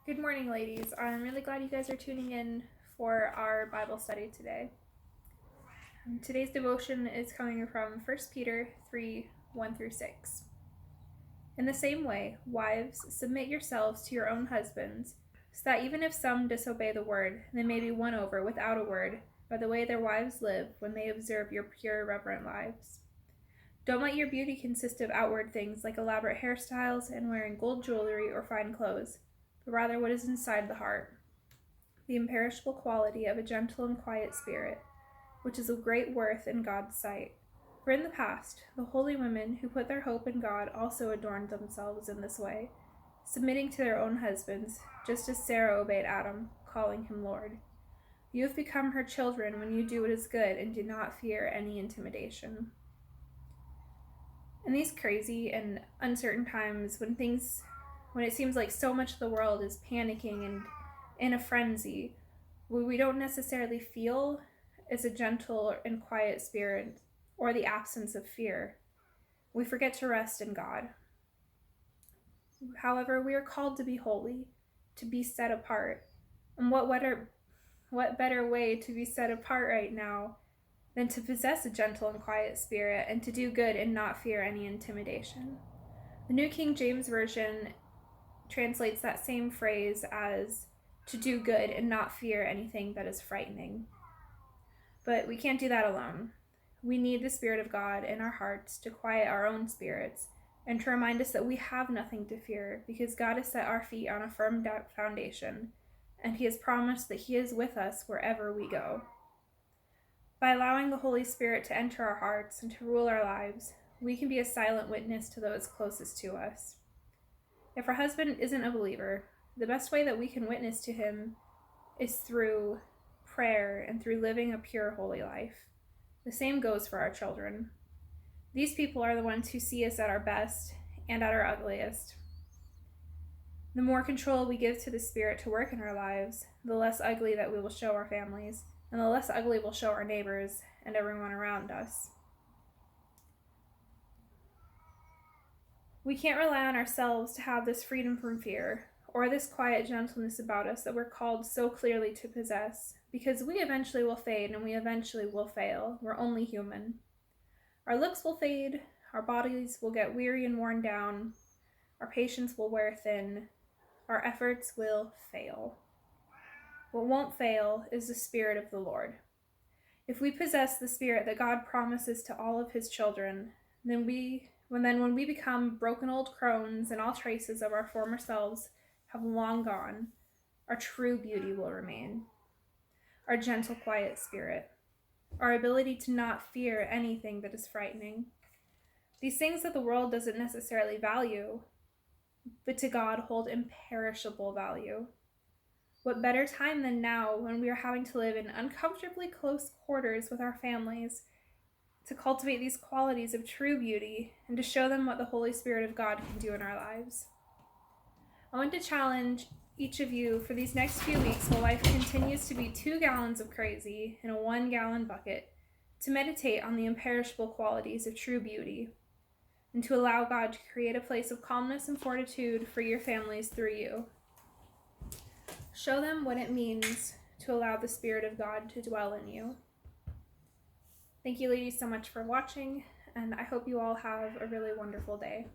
Good morning, ladies. I'm really glad you guys are tuning in for our Bible study today. Today's devotion is coming from 1 Peter 3, 1 through 6. In the same way, wives, submit yourselves to your own husbands, so that even if some disobey the word, they may be won over without a word by the way their wives live when they observe your pure, reverent lives. Don't let your beauty consist of outward things like elaborate hairstyles and wearing gold jewelry or fine clothes, but rather what is inside the heart, the imperishable quality of a gentle and quiet spirit, which is of great worth in God's sight. For in the past, the holy women who put their hope in God also adorned themselves in this way, submitting to their own husbands, just as Sarah obeyed Adam, calling him Lord. You have become her children when you do what is good and do not fear any intimidation. In these crazy and uncertain times when it seems like so much of the world is panicking and in a frenzy, what we don't necessarily feel is a gentle and quiet spirit or the absence of fear. We forget to rest in God. However, we are called to be holy, to be set apart. And what better way to be set apart right now than to possess a gentle and quiet spirit and to do good and not fear any intimidation? The New King James Version translates that same phrase as to do good and not fear anything that is frightening. But we can't do that alone. We need the Spirit of God in our hearts to quiet our own spirits and to remind us that we have nothing to fear because God has set our feet on a firm foundation, and He has promised that He is with us wherever we go. By allowing the Holy Spirit to enter our hearts and to rule our lives, we can be a silent witness to those closest to us. If our husband isn't a believer, the best way that we can witness to him is through prayer and through living a pure, holy life. The same goes for our children. These people are the ones who see us at our best and at our ugliest. The more control we give to the Spirit to work in our lives, the less ugly that we will show our families, and the less ugly we'll show our neighbors and everyone around us. We can't rely on ourselves to have this freedom from fear, or this quiet gentleness about us that we're called so clearly to possess, because we eventually will fade and we eventually will fail. We're only human. Our looks will fade, our bodies will get weary and worn down, our patience will wear thin, our efforts will fail. What won't fail is the Spirit of the Lord. If we possess the Spirit that God promises to all of His children, then when we become broken old crones and all traces of our former selves have long gone, our true beauty will remain. Our gentle, quiet spirit, our ability to not fear anything that is frightening. These things that the world doesn't necessarily value, but to God hold imperishable value. What better time than now when we are having to live in uncomfortably close quarters with our families to cultivate these qualities of true beauty and to show them what the Holy Spirit of God can do in our lives. I want to challenge each of you for these next few weeks while life continues to be 2 gallons of crazy in a 1-gallon bucket to meditate on the imperishable qualities of true beauty and to allow God to create a place of calmness and fortitude for your families through you. Show them what it means to allow the Spirit of God to dwell in you. Thank you, ladies, so much for watching, and I hope you all have a really wonderful day.